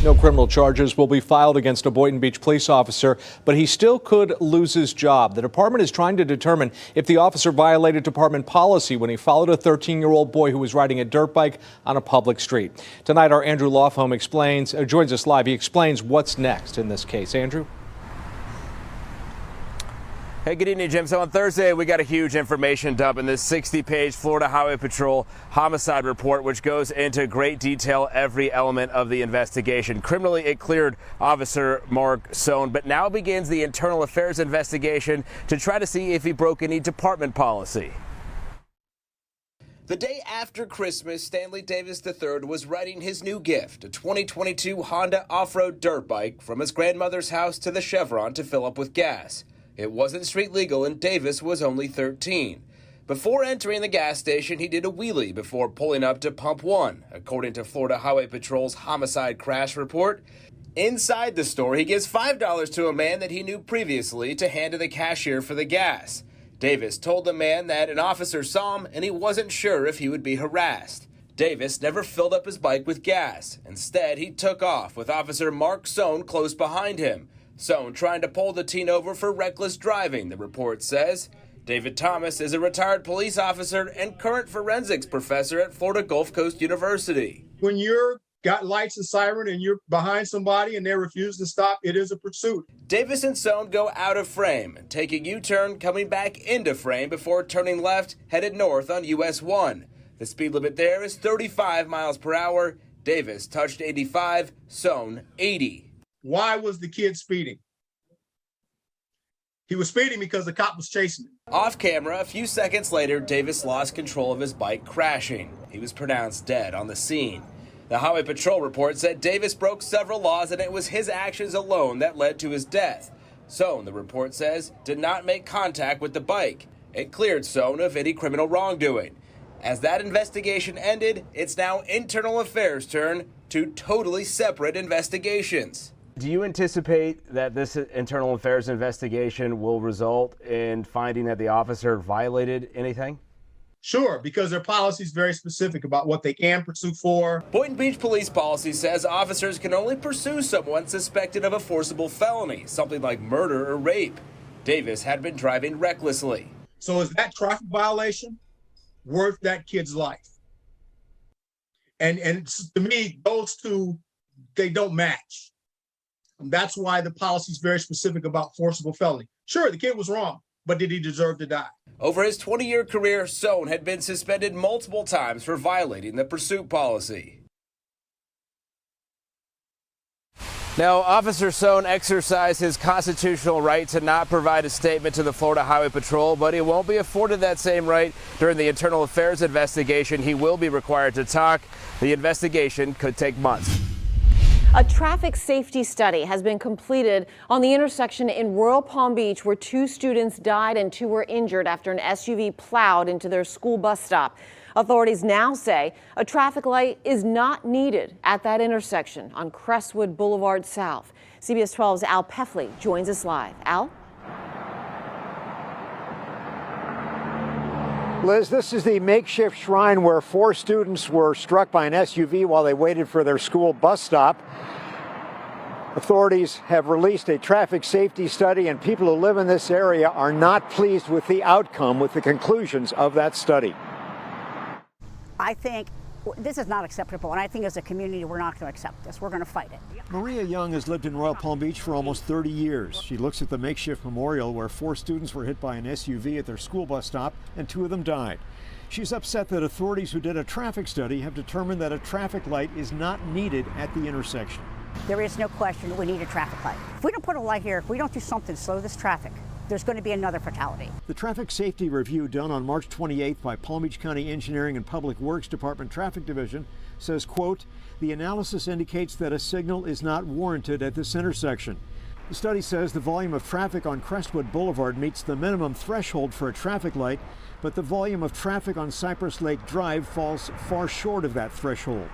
No criminal charges will be filed against a Boynton Beach police officer, but he still could lose his job. The department is trying to determine if the officer violated department policy when he followed a 13-year-old boy who was riding a dirt bike on a public street. Tonight, our Andrew Lofholm joins us live. He explains what's next in this case. Andrew? Hey, good evening, Jim. So on Thursday, we got a huge information dump in this 60-page Florida Highway Patrol homicide report, which goes into great detail every element of the investigation. Criminally, it cleared Officer Mark Sohn, but now begins the internal affairs investigation to try to see if he broke any department policy. The day after Christmas, Stanley Davis III was riding his new gift, a 2022 Honda off-road dirt bike, from his grandmother's house to the Chevron to fill up with gas. It wasn't street legal and Davis was only 13. Before entering the gas station, he did a wheelie before pulling up to pump one, according to Florida Highway Patrol's homicide crash report. Inside the store, he gives $5 to a man that he knew previously to hand to the cashier for the gas. Davis told the man that an officer saw him and he wasn't sure if he would be harassed. Davis never filled up his bike with gas. Instead, he took off with Officer Mark Sohn close behind him. Sohn trying to pull the teen over for reckless driving, the report says. David Thomas is a retired police officer and current forensics professor at Florida Gulf Coast University. When you're got lights and siren and you're behind somebody and they refuse to stop, it is a pursuit. Davis and Sohn go out of frame and take a U-turn, coming back into frame before turning left, headed north on US 1. The speed limit there is 35 miles per hour. Davis touched 85, Sohn 80. Why was the kid speeding? He was speeding because the cop was chasing him. Off camera, a few seconds later, Davis lost control of his bike, crashing. He was pronounced dead on the scene. The Highway Patrol report said Davis broke several laws and it was his actions alone that led to his death. Sohn, the report says, did not make contact with the bike. It cleared Sohn of any criminal wrongdoing. As that investigation ended, it's now internal affairs' turn to totally separate investigations. Do you anticipate that this internal affairs investigation will result in finding that the officer violated anything? Sure, because their policy is very specific about what they can pursue for. Boynton Beach police policy says officers can only pursue someone suspected of a forcible felony, something like murder or rape. Davis had been driving recklessly. So is that traffic violation worth that kid's life? And to me, those two, they don't match. That's why the policy is very specific about forcible felony. Sure, the kid was wrong, but did he deserve to die? Over his 20-year career, Sohn had been suspended multiple times for violating the pursuit policy. Now, Officer Sohn exercised his constitutional right to not provide a statement to the Florida Highway Patrol, but he won't be afforded that same right during the internal affairs investigation. He will be required to talk. The investigation could take months. A traffic safety study has been completed on the intersection in Royal Palm Beach where 2 students died and 2 were injured after an SUV plowed into their school bus stop. Authorities now say a traffic light is not needed at that intersection on Crestwood Boulevard South. CBS 12's Al Peffley joins us live. Al? Liz, this is the makeshift shrine where 4 students were struck by an SUV while they waited for their school bus stop. Authorities have released a traffic safety study, and people who live in this area are not pleased with the outcome, with the conclusions of that study. I think this is not acceptable, and I think as a community we're not going to accept this. We're going to fight it. Maria Young has lived in Royal Palm Beach for almost 30 years. She looks at the makeshift memorial where 4 students were hit by an SUV at their school bus stop, and 2 of them died. She's upset that authorities who did a traffic study have determined that a traffic light is not needed at the intersection. There is no question that we need a traffic light. If we don't put a light here, if we don't do something to slow this traffic, there's going to be another fatality. The traffic safety review done on March 28th by Palm Beach County Engineering and Public Works Department Traffic Division says, quote, the analysis indicates that a signal is not warranted at this intersection. The study says the volume of traffic on Crestwood Boulevard meets the minimum threshold for a traffic light, but the volume of traffic on Cypress Lake Drive falls far short of that threshold.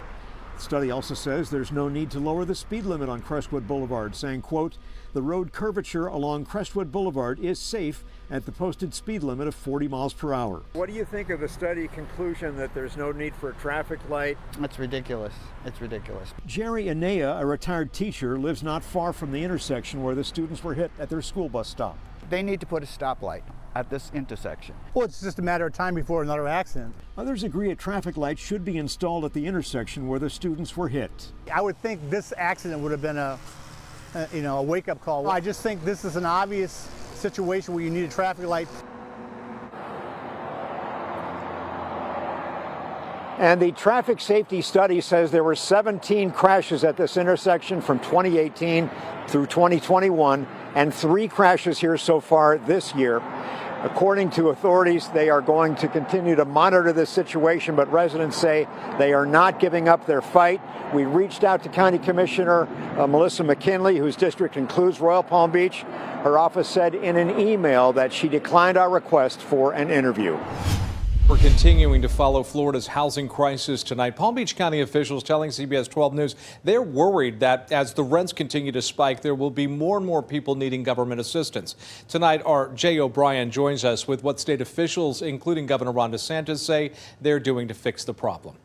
The study also says there's no need to lower the speed limit on Crestwood Boulevard, saying, quote, the road curvature along Crestwood Boulevard is safe at the posted speed limit of 40 miles per hour. What do you think of the study conclusion that there's no need for a traffic light? It's ridiculous. It's ridiculous. Jerry Anea, a retired teacher, lives not far from the intersection where the students were hit at their school bus stop. They need to put a stoplight at this intersection. Well, it's just a matter of time before another accident. Others agree a traffic light should be installed at the intersection where the students were hit. I would think this accident would have been a wake-up call. I just think this is an obvious situation where you need a traffic light. And the traffic safety study says there were 17 crashes at this intersection from 2018 through 2021, and 3 crashes here so far this year. According to authorities, they are going to continue to monitor this situation, but residents say they are not giving up their fight. We reached out to County Commissioner Melissa McKinley, whose district includes Royal Palm Beach. Her office said in an email that she declined our request for an interview. We're continuing to follow Florida's housing crisis tonight. Palm Beach County officials telling CBS 12 News they're worried that as the rents continue to spike, there will be more and more people needing government assistance. Tonight, our Jay O'Brien joins us with what state officials, including Governor Ron DeSantis, say they're doing to fix the problem.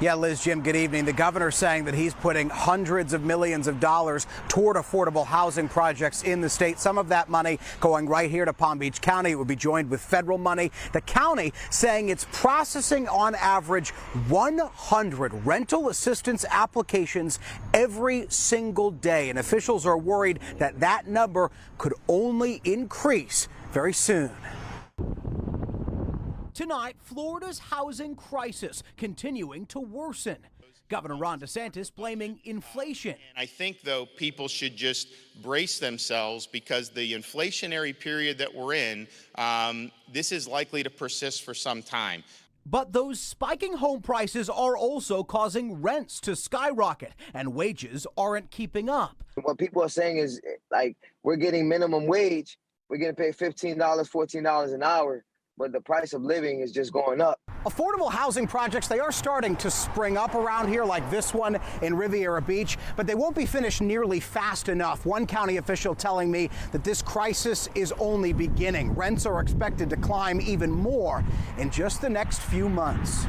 Yeah, Liz, Jim, good evening. The governor saying that he's putting hundreds of millions of dollars toward affordable housing projects in the state. Some of that money going right here to Palm Beach County. It would be joined with federal money. The county saying it's processing on average 100 rental assistance applications every single day. And officials are worried that that number could only increase very soon. Tonight, Florida's housing crisis continuing to worsen. Governor Ron DeSantis blaming inflation. I think, though, people should just brace themselves because the inflationary period that we're in, this is likely to persist for some time. But those spiking home prices are also causing rents to skyrocket, and wages aren't keeping up. What people are saying is, like, we're getting minimum wage, we're getting paid $15, $14 an hour. But the price of living is just going up. Affordable housing projects, they are starting to spring up around here, like this one in Riviera Beach, but they won't be finished nearly fast enough. One county official telling me that this crisis is only beginning. Rents are expected to climb even more in just the next few months.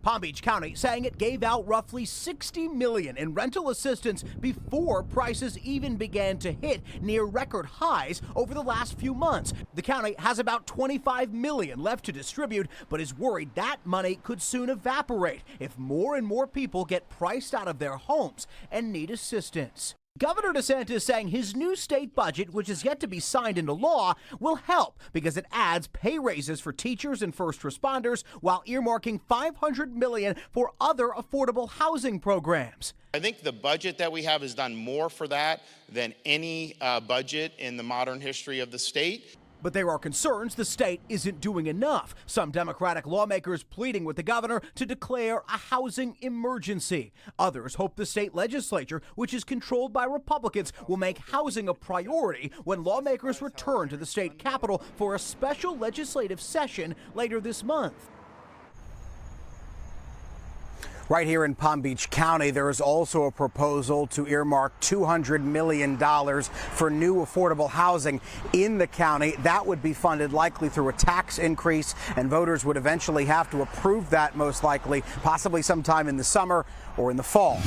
Palm Beach County saying it gave out roughly $60 million in rental assistance before prices even began to hit near record highs over the last few months. The county has about $25 million left to distribute, but is worried that money could soon evaporate if more and more people get priced out of their homes and need assistance. Governor DeSantis saying his new state budget, which is yet to be signed into law, will help because it adds pay raises for teachers and first responders while earmarking $500 million for other affordable housing programs. I think the budget that we have has done more for that than any budget in the modern history of the state. But there are concerns the state isn't doing enough. Some Democratic lawmakers pleading with the governor to declare a housing emergency. Others hope the state legislature, which is controlled by Republicans, will make housing a priority when lawmakers return to the state capitol for a special legislative session later this month. Right here in Palm Beach County, there is also a proposal to earmark $200 million for new affordable housing in the county. That would be funded likely through a tax increase, and voters would eventually have to approve that, most likely, possibly sometime in the summer or in the fall.